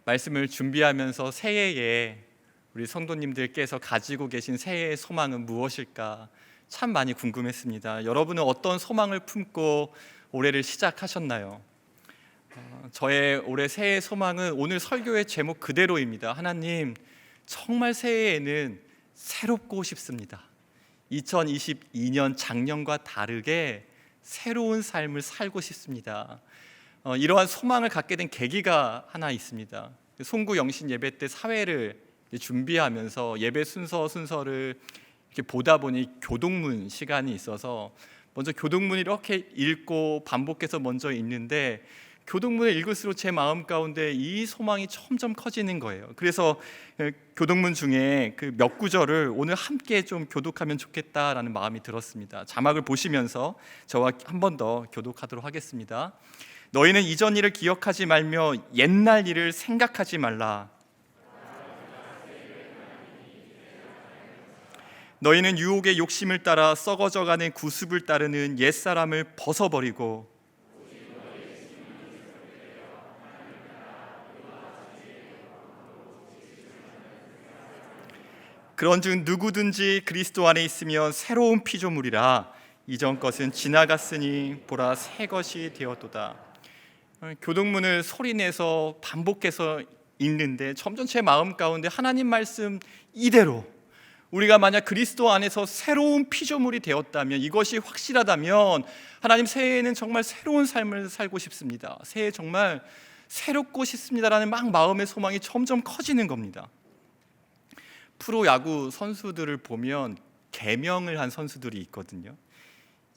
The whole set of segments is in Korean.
말씀을 준비하면서 새해에 우리 성도님들께서 가지고 계신 새해의 소망은 무엇일까 참 많이 궁금했습니다. 여러분은 어떤 소망을 품고 올해를 시작하셨나요? 저의 올해 새해 소망은 오늘 설교의 제목 그대로입니다. 하나님, 정말 새해에는 새롭고 싶습니다. 2022년 작년과 다르게 새로운 삶을 살고 싶습니다. 이러한 소망을 갖게 된 계기가 하나 있습니다. 송구 영신 예배 때 사회를 준비하면서 예배 순서를 이렇게 보다 보니 교동문 시간이 있어서 먼저 교동문을 이렇게 읽고 반복해서 먼저 읽는데 교동문을 읽을수록 제 마음 가운데 이 소망이 점점 커지는 거예요. 그래서 교동문 중에 그 몇 구절을 오늘 함께 좀 교독하면 좋겠다라는 마음이 들었습니다. 자막을 보시면서 저와 한 번 더 교독하도록 하겠습니다. 너희는 이전 일을 기억하지 말며 옛날 일을 생각하지 말라. 너희는 유혹의 욕심을 따라 썩어져가는 구습을 따르는 옛사람을 벗어버리고 그런즉 누구든지 그리스도 안에 있으면 새로운 피조물이라. 이전 것은 지나갔으니 보라 새 것이 되었도다. 교동문을 소리내서 반복해서 읽는데 점점 제 마음 가운데 하나님 말씀 이대로 우리가 만약 그리스도 안에서 새로운 피조물이 되었다면, 이것이 확실하다면 하나님 새해에는 정말 새로운 삶을 살고 싶습니다. 새해 정말 새롭고 싶습니다라는 막 마음의 소망이 점점 커지는 겁니다. 프로야구 선수들을 보면 개명을 한 선수들이 있거든요.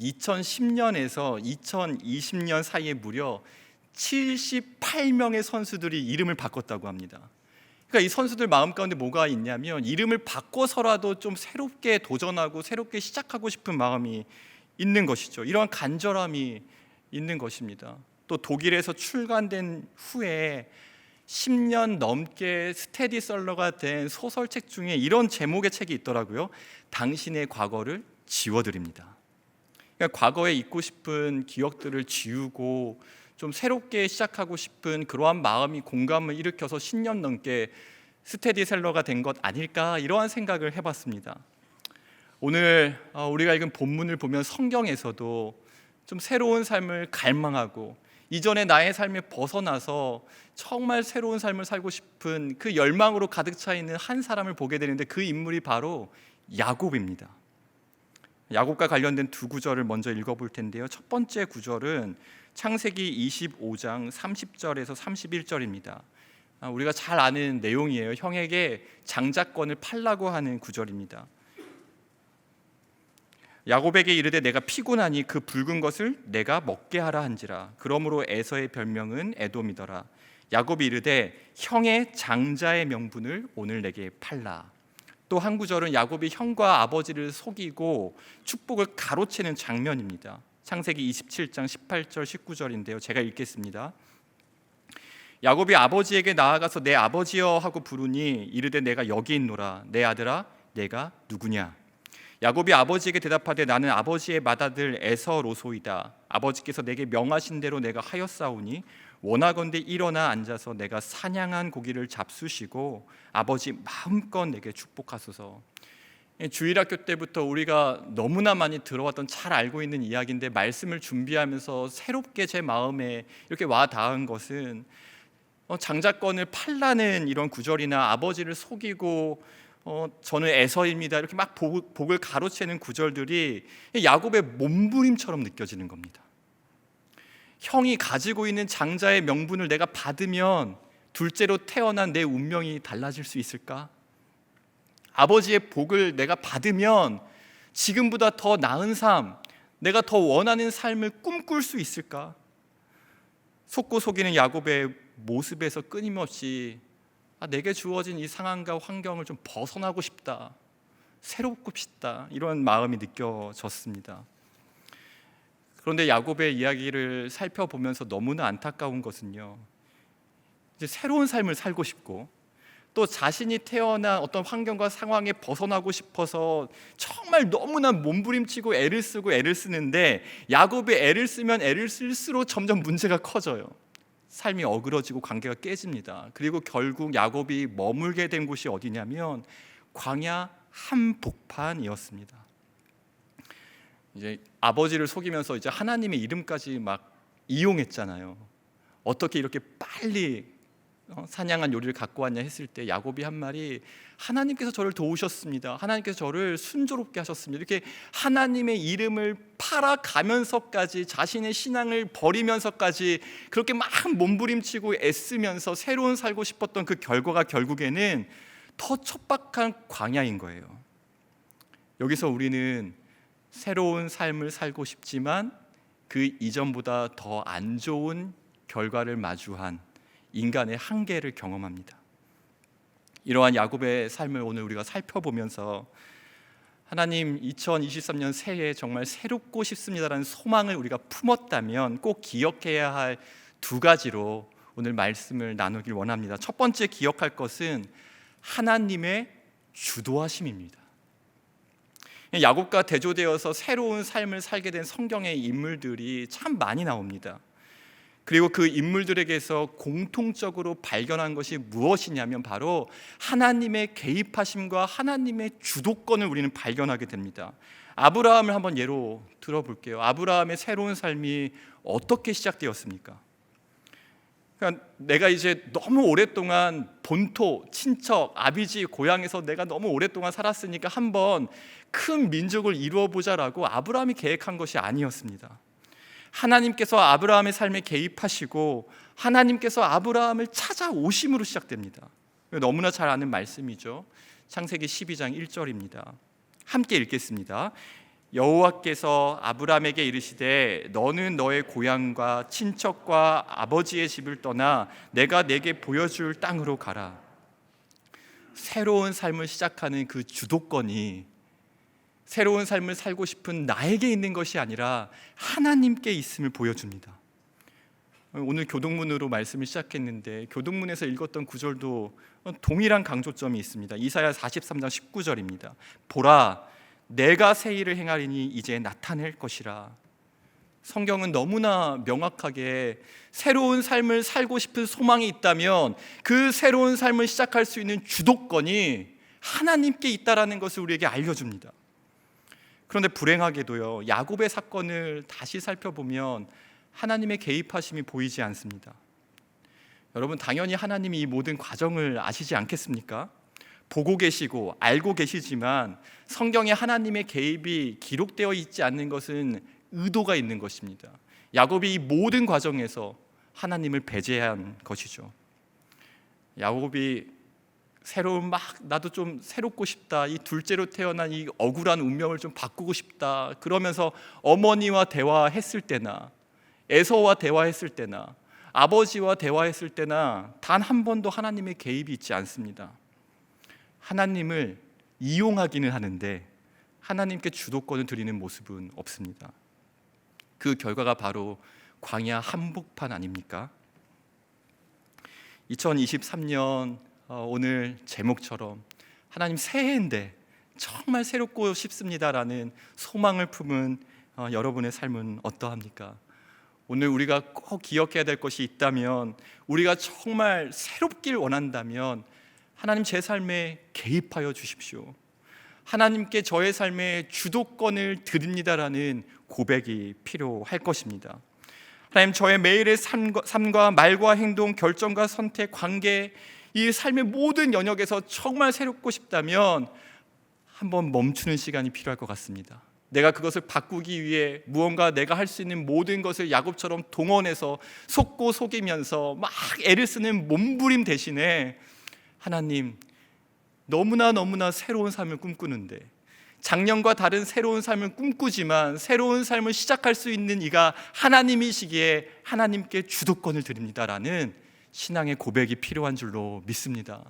2010년에서 2020년 사이에 무려 78명의 선수들이 이름을 바꿨다고 합니다. 그러니까 이 선수들 마음 가운데 뭐가 있냐면 이름을 바꿔서라도 좀 새롭게 도전하고 새롭게 시작하고 싶은 마음이 있는 것이죠. 이러한 간절함이 있는 것입니다. 또 독일에서 출간된 후에 10년 넘게 스테디셀러가 된 소설책 중에 이런 제목의 책이 있더라고요. 당신의 과거를 지워드립니다. 그러니까 과거에 잊고 싶은 기억들을 지우고 좀 새롭게 시작하고 싶은 그러한 마음이 공감을 일으켜서 10년 넘게 스테디셀러가 된 것 아닐까, 이러한 생각을 해봤습니다. 오늘 우리가 읽은 본문을 보면 성경에서도 좀 새로운 삶을 갈망하고 이전의 나의 삶에 벗어나서 정말 새로운 삶을 살고 싶은 그 열망으로 가득 차 있는 한 사람을 보게 되는데 그 인물이 바로 야곱입니다. 야곱과 관련된 두 구절을 먼저 읽어볼 텐데요. 첫 번째 구절은 창세기 25장 30절에서 31절입니다. 우리가 잘 아는 내용이에요. 형에게 장자권을 팔라고 하는 구절입니다. 야곱에게 이르되 내가 피곤하니 그 붉은 것을 내가 먹게 하라 한지라. 그러므로 에서의 별명은 에돔이더라. 야곱이 이르되 형의 장자의 명분을 오늘 내게 팔라. 또 한 구절은 야곱이 형과 아버지를 속이고 축복을 가로채는 장면입니다. 창세기 27장 18절 19절인데요. 제가 읽겠습니다. 야곱이 아버지에게 나아가서 내 아버지여 하고 부르니 이르되 내가 여기 있노라. 내 아들아 내가 누구냐. 야곱이 아버지에게 대답하되 나는 아버지의 맏아들 에서로소이다. 아버지께서 내게 명하신 대로 내가 하였사오니 원하건대 일어나 앉아서 내가 사냥한 고기를 잡수시고 아버지 마음껏 내게 축복하소서. 주일학교 때부터 우리가 너무나 많이 들어왔던 잘 알고 있는 이야기인데 말씀을 준비하면서 새롭게 제 마음에 이렇게 와 닿은 것은 장자권을 팔라는 이런 구절이나 아버지를 속이고 저는 에서입니다 이렇게 막 복을 가로채는 구절들이 야곱의 몸부림처럼 느껴지는 겁니다. 형이 가지고 있는 장자의 명분을 내가 받으면 둘째로 태어난 내 운명이 달라질 수 있을까? 아버지의 복을 내가 받으면 지금보다 더 나은 삶, 내가 더 원하는 삶을 꿈꿀 수 있을까? 속고 속이는 야곱의 모습에서 끊임없이 내게 주어진 이 상황과 환경을 좀 벗어나고 싶다, 새롭고 싶다, 이런 마음이 느껴졌습니다. 그런데 야곱의 이야기를 살펴보면서 너무나 안타까운 것은요, 이제 새로운 삶을 살고 싶고 또 자신이 태어난 어떤 환경과 상황에 벗어나고 싶어서 정말 너무나 몸부림치고 애를 쓰고 애를 쓰는데 야곱이 애를 쓰면 애를 쓸수록 점점 문제가 커져요. 삶이 어그러지고 관계가 깨집니다. 그리고 결국 야곱이 머물게 된 곳이 어디냐면 광야 한복판이었습니다. 이제 아버지를 속이면서 이제 하나님의 이름까지 막 이용했잖아요. 어떻게 이렇게 빨리 사냥한 요리를 갖고 왔냐 했을 때 야곱이 한 말이, 하나님께서 저를 도우셨습니다. 하나님께서 저를 순조롭게 하셨습니다. 이렇게 하나님의 이름을 팔아가면서까지, 자신의 신앙을 버리면서까지 그렇게 막 몸부림치고 애쓰면서 새로운 살고 싶었던 그 결과가 결국에는 더 척박한 광야인 거예요. 여기서 우리는 새로운 삶을 살고 싶지만 그 이전보다 더 안 좋은 결과를 마주한 인간의 한계를 경험합니다. 이러한 야곱의 삶을 오늘 우리가 살펴보면서 하나님 2023년 새해에 정말 새롭고 싶습니다라는 소망을 우리가 품었다면 꼭 기억해야 할 두 가지로 오늘 말씀을 나누길 원합니다. 첫 번째 기억할 것은 하나님의 주도하심입니다. 야곱과 대조되어서 새로운 삶을 살게 된 성경의 인물들이 참 많이 나옵니다. 그리고 그 인물들에게서 공통적으로 발견한 것이 무엇이냐면 바로 하나님의 개입하심과 하나님의 주도권을 우리는 발견하게 됩니다. 아브라함을 한번 예로 들어볼게요. 아브라함의 새로운 삶이 어떻게 시작되었습니까? 그러니까 내가 이제 너무 오랫동안 본토, 친척, 아비지, 고향에서 내가 너무 오랫동안 살았으니까 한번 큰 민족을 이루어 보자라고 아브라함이 계획한 것이 아니었습니다. 하나님께서 아브라함의 삶에 개입하시고 하나님께서 아브라함을 찾아오심으로 시작됩니다. 너무나 잘 아는 말씀이죠. 창세기 12장 1절입니다. 함께 읽겠습니다. 여호와께서 아브라함에게 이르시되 너는 너의 고향과 친척과 아버지의 집을 떠나 내가 내게 보여줄 땅으로 가라. 새로운 삶을 시작하는 그 주도권이 새로운 삶을 살고 싶은 나에게 있는 것이 아니라 하나님께 있음을 보여줍니다. 오늘 교동문으로 말씀을 시작했는데 교동문에서 읽었던 구절도 동일한 강조점이 있습니다. 이사야 43장 19절입니다. 보라, 내가 새 일을 행하리니 이제 나타낼 것이라. 성경은 너무나 명확하게 새로운 삶을 살고 싶은 소망이 있다면 그 새로운 삶을 시작할 수 있는 주도권이 하나님께 있다라는 것을 우리에게 알려줍니다. 그런데 불행하게도요, 야곱의 사건을 다시 살펴보면 하나님의 개입하심이 보이지 않습니다. 여러분, 당연히 하나님이 이 모든 과정을 아시지 않겠습니까? 보고 계시고 알고 계시지만 성경에 하나님의 개입이 기록되어 있지 않는 것은 의도가 있는 것입니다. 야곱이 이 모든 과정에서 하나님을 배제한 것이죠. 야곱이 나도 좀 새롭고 싶다, 이 둘째로 태어난 이 억울한 운명을 좀 바꾸고 싶다 그러면서 어머니와 대화했을 때나 에서와 대화했을 때나 아버지와 대화했을 때나 단 한 번도 하나님의 개입이 있지 않습니다. 하나님을 이용하기는 하는데 하나님께 주도권을 드리는 모습은 없습니다. 그 결과가 바로 광야 한복판 아닙니까? 2023년 오늘 제목처럼 하나님 새해인데 정말 새롭고 싶습니다라는 소망을 품은 여러분의 삶은 어떠합니까? 오늘 우리가 꼭 기억해야 될 것이 있다면, 우리가 정말 새롭길 원한다면 하나님 제 삶에 개입하여 주십시오. 하나님께 저의 삶에 주도권을 드립니다라는 고백이 필요할 것입니다. 하나님, 저의 매일의 삶과 말과 행동, 결정과 선택, 관계, 이 삶의 모든 영역에서 정말 새롭고 싶다면 한번 멈추는 시간이 필요할 것 같습니다. 내가 그것을 바꾸기 위해 무언가 내가 할 수 있는 모든 것을 야곱처럼 동원해서 속고 속이면서 막 애를 쓰는 몸부림 대신에 하나님, 너무나 새로운 삶을 꿈꾸는데 작년과 다른 새로운 삶을 꿈꾸지만 새로운 삶을 시작할 수 있는 이가 하나님이시기에 하나님께 주도권을 드립니다라는 신앙의 고백이 필요한 줄로 믿습니다.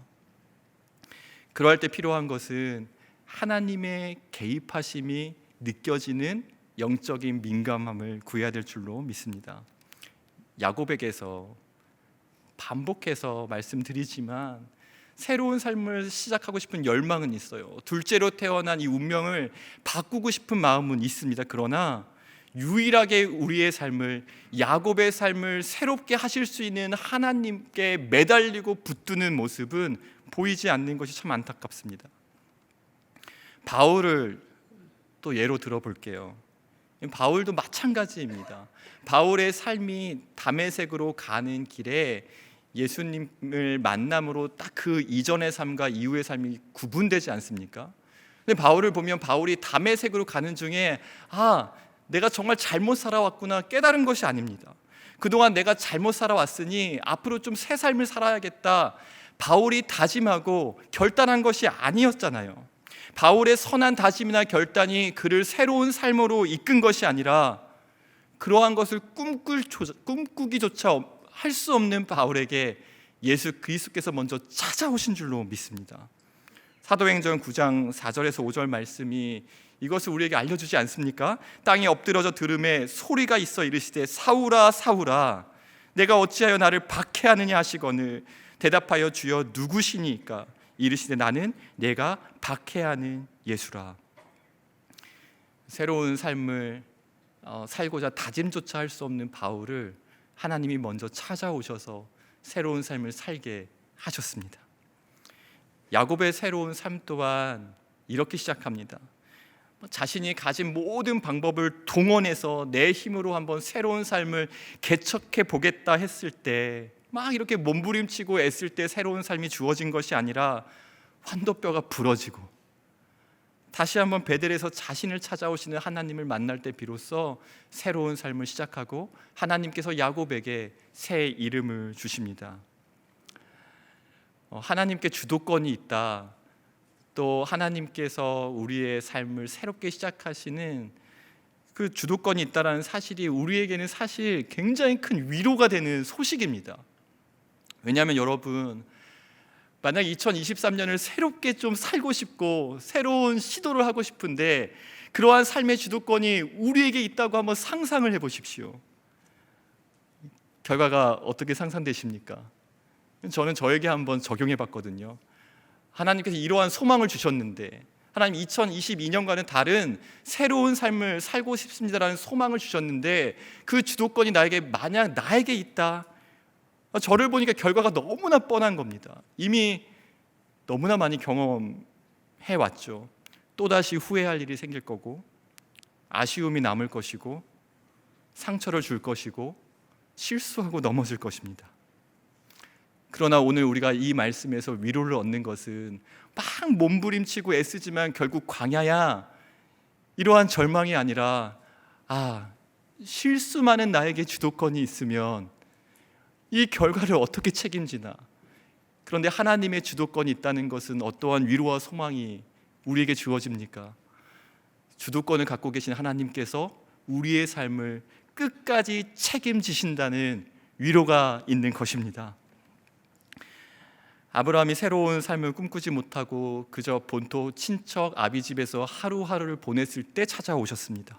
그럴 때 필요한 것은 하나님의 개입하심이 느껴지는 영적인 민감함을 구해야 될 줄로 믿습니다. 야곱에게서 반복해서 말씀드리지만 새로운 삶을 시작하고 싶은 열망은 있어요. 둘째로 태어난 이 운명을 바꾸고 싶은 마음은 있습니다. 그러나 유일하게 우리의 삶을, 야곱의 삶을 새롭게 하실 수 있는 하나님께 매달리고 붙드는 모습은 보이지 않는 것이 참 안타깝습니다. 바울을 또 예로 들어볼게요. 바울도 마찬가지입니다. 바울의 삶이 다메섹으로 가는 길에 예수님을 만남으로 딱 그 이전의 삶과 이후의 삶이 구분되지 않습니까? 근데 바울을 보면 바울이 다메섹으로 가는 중에 내가 정말 잘못 살아왔구나 깨달은 것이 아닙니다. 그동안 내가 잘못 살아왔으니 앞으로 좀 새 삶을 살아야겠다, 바울이 다짐하고 결단한 것이 아니었잖아요. 바울의 선한 다짐이나 결단이 그를 새로운 삶으로 이끈 것이 아니라 그러한 것을 꿈꾸기조차 할 수 없는 바울에게 예수 그리스도께서 먼저 찾아오신 줄로 믿습니다. 사도행전 9장 4절에서 5절 말씀이 이것을 우리에게 알려주지 않습니까? 땅에 엎드러져 들음에 소리가 있어 이르시되 사울아 사울아 내가 어찌하여 나를 박해하느냐 하시거늘 대답하여 주여 누구시니까 이르시되 나는 내가 박해하는 예수라. 새로운 삶을 살고자 다짐조차 할 수 없는 바울을 하나님이 먼저 찾아오셔서 새로운 삶을 살게 하셨습니다. 야곱의 새로운 삶 또한 이렇게 시작합니다. 자신이 가진 모든 방법을 동원해서 내 힘으로 한번 새로운 삶을 개척해 보겠다 했을 때 막 이렇게 몸부림치고 애쓸 때 새로운 삶이 주어진 것이 아니라 환도뼈가 부러지고 다시 한번 베델에서 자신을 찾아오시는 하나님을 만날 때 비로소 새로운 삶을 시작하고 하나님께서 야곱에게 새 이름을 주십니다. 하나님께 주도권이 있다, 또 하나님께서 우리의 삶을 새롭게 시작하시는 그 주도권이 있다는 사실이 우리에게는 사실 굉장히 큰 위로가 되는 소식입니다. 왜냐하면 여러분, 만약 2023년을 새롭게 좀 살고 싶고 새로운 시도를 하고 싶은데 그러한 삶의 주도권이 우리에게 있다고 한번 상상을 해보십시오. 결과가 어떻게 상상되십니까? 저는 저에게 한번 적용해 봤거든요. 하나님께서 이러한 소망을 주셨는데, 하나님 2022년과는 다른 새로운 삶을 살고 싶습니다라는 소망을 주셨는데 그 주도권이 만약 나에게 있다, 저를 보니까 결과가 너무나 뻔한 겁니다. 이미 너무나 많이 경험해 왔죠. 또다시 후회할 일이 생길 거고, 아쉬움이 남을 것이고, 상처를 줄 것이고, 실수하고 넘어질 것입니다. 그러나 오늘 우리가 이 말씀에서 위로를 얻는 것은 막 몸부림치고 애쓰지만 결국 광야야, 이러한 절망이 아니라 실수 많은 나에게 주도권이 있으면 이 결과를 어떻게 책임지나. 그런데 하나님의 주도권이 있다는 것은 어떠한 위로와 소망이 우리에게 주어집니까? 주도권을 갖고 계신 하나님께서 우리의 삶을 끝까지 책임지신다는 위로가 있는 것입니다. 아브라함이 새로운 삶을 꿈꾸지 못하고 그저 본토 친척 아비 집에서 하루하루를 보냈을 때 찾아오셨습니다.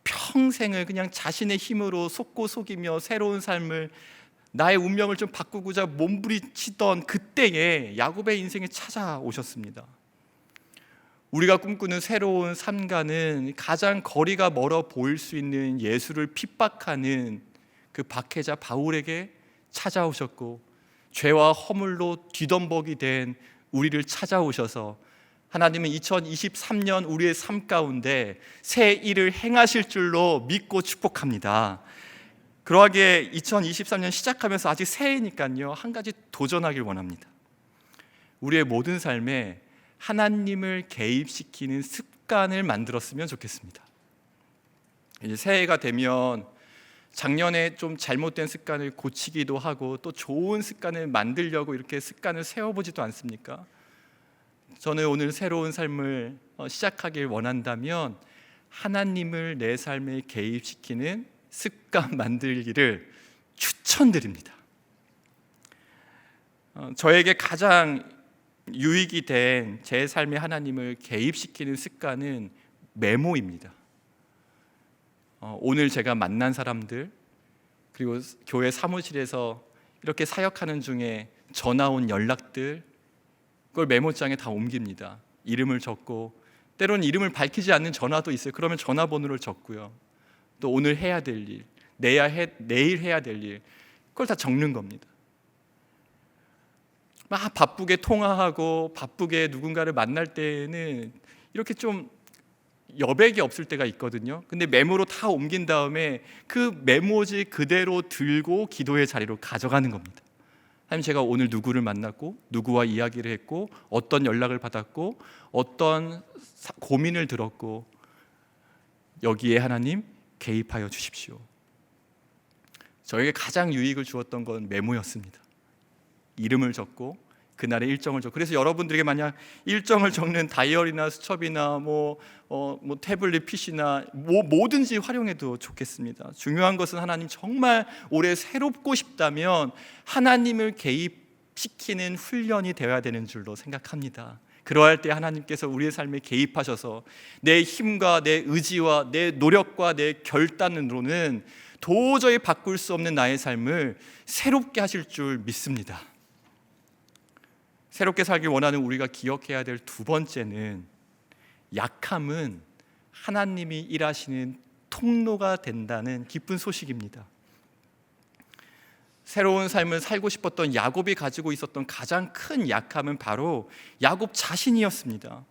평생을 그냥 자신의 힘으로 속고 속이며 새로운 삶을, 나의 운명을 좀 바꾸고자 몸부림치던 그때에 야곱의 인생에 찾아오셨습니다. 우리가 꿈꾸는 새로운 삶과는 가장 거리가 멀어 보일 수 있는 예수를 핍박하는 그 박해자 바울에게 찾아오셨고, 죄와 허물로 뒤덤벅이 된 우리를 찾아오셔서 하나님은 2023년 우리의 삶 가운데 새 일을 행하실 줄로 믿고 축복합니다. 그러하기에 2023년 시작하면서 아직 새해니까요, 한 가지 도전하길 원합니다. 우리의 모든 삶에 하나님을 개입시키는 습관을 만들었으면 좋겠습니다. 이제 새해가 되면 작년에 좀 잘못된 습관을 고치기도 하고 또 좋은 습관을 만들려고 이렇게 습관을 세워보지도 않습니까? 저는 오늘 새로운 삶을 시작하길 원한다면 하나님을 내 삶에 개입시키는 습관 만들기를 추천드립니다. 저에게 가장 유익이 된 제 삶에 하나님을 개입시키는 습관은 메모입니다. 오늘 제가 만난 사람들, 그리고 교회 사무실에서 이렇게 사역하는 중에 전화 온 연락들, 그걸 메모장에 다 옮깁니다. 이름을 적고 때로는 이름을 밝히지 않는 전화도 있어요. 그러면 전화번호를 적고요. 또 오늘 해야 될 일, 내일 해야 될 일, 그걸 다 적는 겁니다. 막 바쁘게 통화하고 바쁘게 누군가를 만날 때에는 이렇게 좀 여백이 없을 때가 있거든요. 근데 메모로 다 옮긴 다음에 그 메모지 그대로 들고 기도의 자리로 가져가는 겁니다. 하나님, 제가 오늘 누구를 만났고 누구와 이야기를 했고 어떤 연락을 받았고 어떤 고민을 들었고 여기에 하나님 개입하여 주십시오. 저에게 가장 유익을 주었던 건 메모였습니다. 이름을 적고 그날의 일정을 적고, 그래서 여러분들에게 만약 일정을 적는 다이어리나 수첩이나 태블릿 PC나 뭐든지 활용해도 좋겠습니다. 중요한 것은 하나님 정말 올해 새롭고 싶다면 하나님을 개입시키는 훈련이 되어야 되는 줄로 생각합니다. 그러할 때 하나님께서 우리의 삶에 개입하셔서 내 힘과 내 의지와 내 노력과 내 결단으로는 도저히 바꿀 수 없는 나의 삶을 새롭게 하실 줄 믿습니다. 새롭게 살길 원하는 우리가 기억해야 될 두 번째는, 약함은 하나님이 일하시는 통로가 된다는 기쁜 소식입니다. 새로운 삶을 살고 싶었던 야곱이 가지고 있었던 가장 큰 약함은 바로 야곱 자신이었습니다.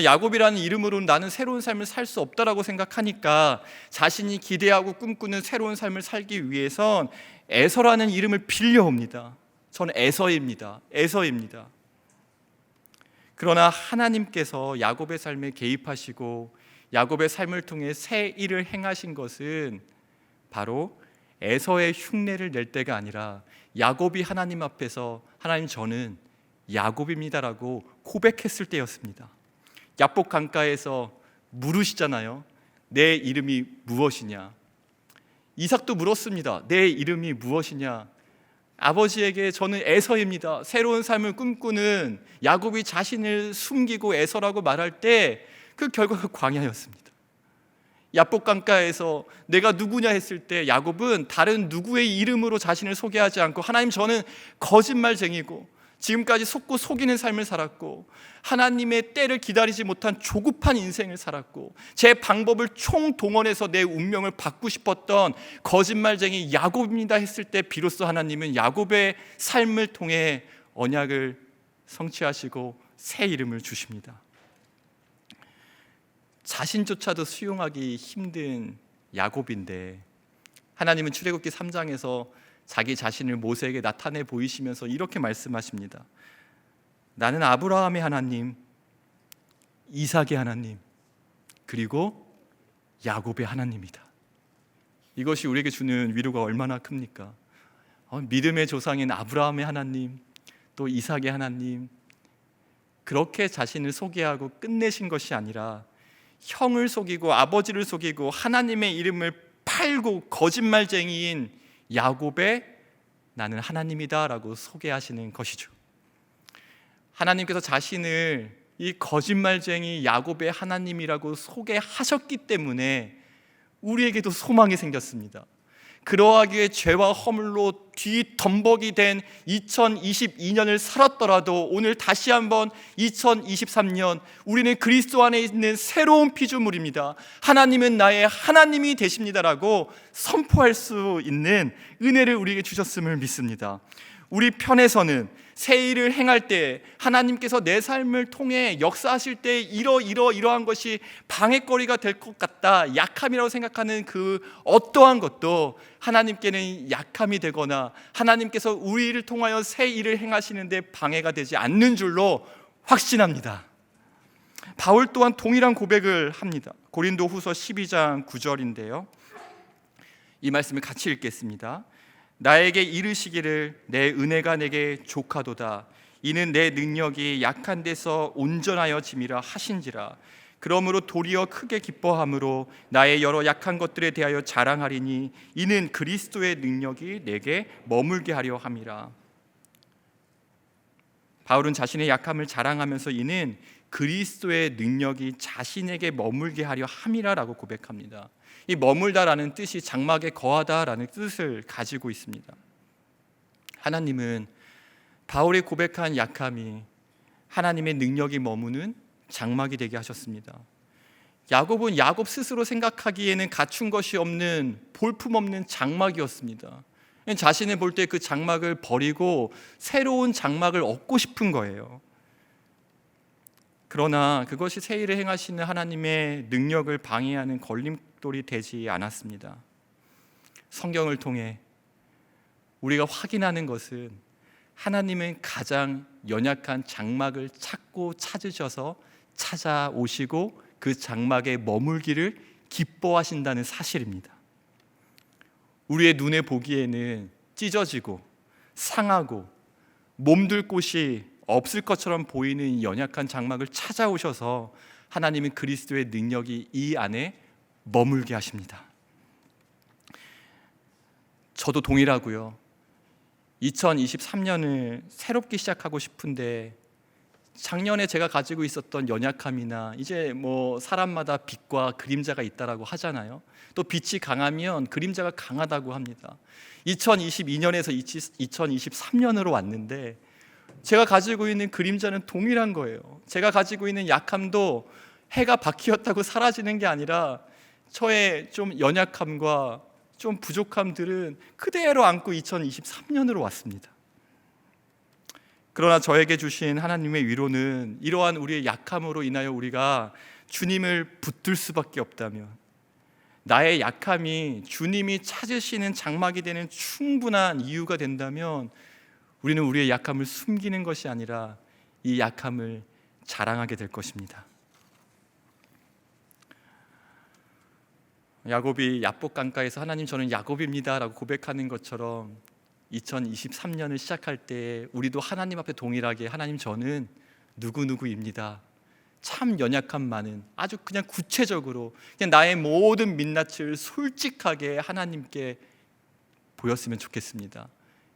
야곱이라는 이름으로는 나는 새로운 삶을 살 수 없다라고 생각하니까 자신이 기대하고 꿈꾸는 새로운 삶을 살기 위해선 에서라는 이름을 빌려옵니다. 저는 에서입니다. 그러나 하나님께서 야곱의 삶에 개입하시고 야곱의 삶을 통해 새 일을 행하신 것은 바로 에서의 흉내를 낼 때가 아니라 야곱이 하나님 앞에서 하나님, 저는 야곱입니다라고 고백했을 때였습니다. 야복 강가에서 물으시잖아요. 내 이름이 무엇이냐? 이삭도 물었습니다. 내 이름이 무엇이냐? 아버지에게 저는 에서입니다, 새로운 삶을 꿈꾸는 야곱이 자신을 숨기고 에서라고 말할 때 그 결과가 광야였습니다. 야복 강가에서 내가 누구냐 했을 때 야곱은 다른 누구의 이름으로 자신을 소개하지 않고, 하나님, 저는 거짓말쟁이고 지금까지 속고 속이는 삶을 살았고 하나님의 때를 기다리지 못한 조급한 인생을 살았고 제 방법을 총동원해서 내 운명을 바꾸고 싶었던 거짓말쟁이 야곱입니다 했을 때 비로소 하나님은 야곱의 삶을 통해 언약을 성취하시고 새 이름을 주십니다. 자신조차도 수용하기 힘든 야곱인데 하나님은 출애굽기 3장에서 자기 자신을 모세에게 나타내 보이시면서 이렇게 말씀하십니다. 나는 아브라함의 하나님, 이삭의 하나님, 그리고 야곱의 하나님이다. 이것이 우리에게 주는 위로가 얼마나 큽니까? 믿음의 조상인 아브라함의 하나님, 또 이삭의 하나님, 그렇게 자신을 소개하고 끝내신 것이 아니라 형을 속이고 아버지를 속이고 하나님의 이름을 팔고 거짓말쟁이인 야곱의 나는 하나님이다 라고 소개하시는 것이죠. 하나님께서 자신을 이 거짓말쟁이 야곱의 하나님이라고 소개하셨기 때문에 우리에게도 소망이 생겼습니다. 그러하기에 죄와 허물로 뒤덤벅이 된 2022년을 살았더라도 오늘 다시 한번 2023년 우리는 그리스도 안에 있는 새로운 피조물입니다. 하나님은 나의 하나님이 되십니다라고 선포할 수 있는 은혜를 우리에게 주셨음을 믿습니다. 우리 편에서는 새 일을 행할 때 하나님께서 내 삶을 통해 역사하실 때 이러한 것이 방해거리가 될 것 같다, 약함이라고 생각하는 그 어떠한 것도 하나님께는 약함이 되거나 하나님께서 우리를 통하여 새 일을 행하시는데 방해가 되지 않는 줄로 확신합니다. 바울 또한 동일한 고백을 합니다. 고린도후서 12장 9절인데요. 이 말씀을 같이 읽겠습니다. 나에게 이르시기를 내 은혜가 내게 족하도다. 이는 내 능력이 약한 데서 온전하여 짐이라 하신지라. 그러므로 도리어 크게 기뻐함으로 나의 여러 약한 것들에 대하여 자랑하리니 이는 그리스도의 능력이 내게 머물게 하려 함이라. 바울은 자신의 약함을 자랑하면서 이는 그리스도의 능력이 자신에게 머물게 하려 함이라라고 고백합니다. 이 머물다라는 뜻이 장막에 거하다라는 뜻을 가지고 있습니다. 하나님은 바울이 고백한 약함이 하나님의 능력이 머무는 장막이 되게 하셨습니다. 야곱은 야곱 스스로 생각하기에는 갖춘 것이 없는 볼품없는 장막이었습니다. 자신을 볼 때 그 장막을 버리고 새로운 장막을 얻고 싶은 거예요. 그러나 그것이 새 일을 행하시는 하나님의 능력을 방해하는 걸림돌이 되지 않았습니다. 성경을 통해 우리가 확인하는 것은 하나님은 가장 연약한 장막을 찾고 찾으셔서 찾아오시고 그 장막에 머물기를 기뻐하신다는 사실입니다. 우리의 눈에 보기에는 찢어지고 상하고 몸둘 곳이 없을 것처럼 보이는 이 연약한 장막을 찾아오셔서 하나님은 그리스도의 능력이 이 안에 머물게 하십니다. 저도 동일하고요. 2023년을 새롭게 시작하고 싶은데 작년에 제가 가지고 있었던 연약함이나 이제 사람마다 빛과 그림자가 있다라고 하잖아요. 또 빛이 강하면 그림자가 강하다고 합니다. 2022년에서 2023년으로 왔는데 제가 가지고 있는 그림자는 동일한 거예요. 제가 가지고 있는 약함도 해가 바뀌었다고 사라지는 게 아니라 저의 좀 연약함과 좀 부족함들은 그대로 안고 2023년으로 왔습니다. 그러나 저에게 주신 하나님의 위로는 이러한 우리의 약함으로 인하여 우리가 주님을 붙들 수밖에 없다면, 나의 약함이 주님이 찾으시는 장막이 되는 충분한 이유가 된다면 우리는 우리의 약함을 숨기는 것이 아니라 이 약함을 자랑하게 될 것입니다. 야곱이 야복 강가에서 하나님 저는 야곱입니다 라고 고백하는 것처럼 2023년을 시작할 때 우리도 하나님 앞에 동일하게 하나님 저는 누구누구입니다, 참 연약함 많은, 아주 그냥 구체적으로 그냥 나의 모든 민낯을 솔직하게 하나님께 보였으면 좋겠습니다.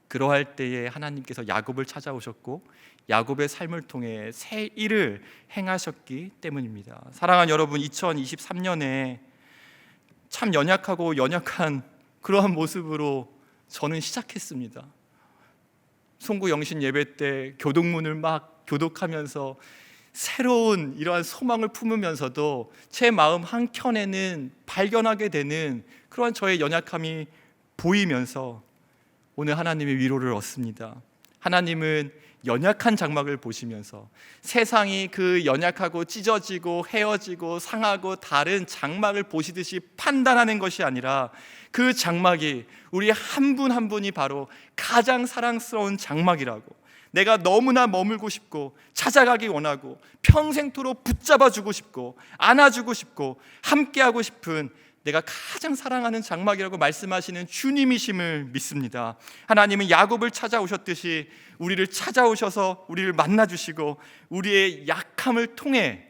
그러할 때에 하나님께서 야곱을 찾아오셨고 야곱의 삶을 통해 새 일을 행하셨기 때문입니다. 사랑하는 여러분, 2023년에 참 연약한 그러한 모습으로 저는 시작했습니다. 송구 영신 예배 때 교독문을 막 교독하면서 새로운 이러한 소망을 품으면서도 제 마음 한켠에는 발견하게 되는 그러한 저의 연약함이 보이면서 오늘 하나님의 위로를 얻습니다. 하나님은 연약한 장막을 보시면서 세상이 그 연약하고 찢어지고 헤어지고 상하고 다른 장막을 보시듯이 판단하는 것이 아니라 그 장막이 우리 한 분 한 분이 바로 가장 사랑스러운 장막이라고, 내가 너무나 머물고 싶고 찾아가기 원하고 평생토록 붙잡아주고 싶고 안아주고 싶고 함께하고 싶은 내가 가장 사랑하는 장막이라고 말씀하시는 주님이심을 믿습니다. 하나님은 야곱을 찾아오셨듯이 우리를 찾아오셔서 우리를 만나주시고 우리의 약함을 통해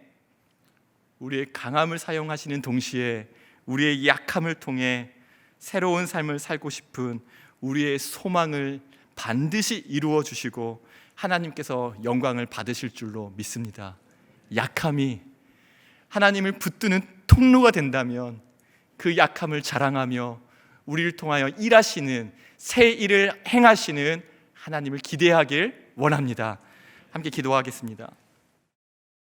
우리의 강함을 사용하시는 동시에 우리의 약함을 통해 새로운 삶을 살고 싶은 우리의 소망을 반드시 이루어 주시고 하나님께서 영광을 받으실 줄로 믿습니다. 약함이 하나님을 붙드는 통로가 된다면 그 약함을 자랑하며 우리를 통하여 일하시는 새 일을 행하시는 하나님을 기대하길 원합니다. 함께 기도하겠습니다.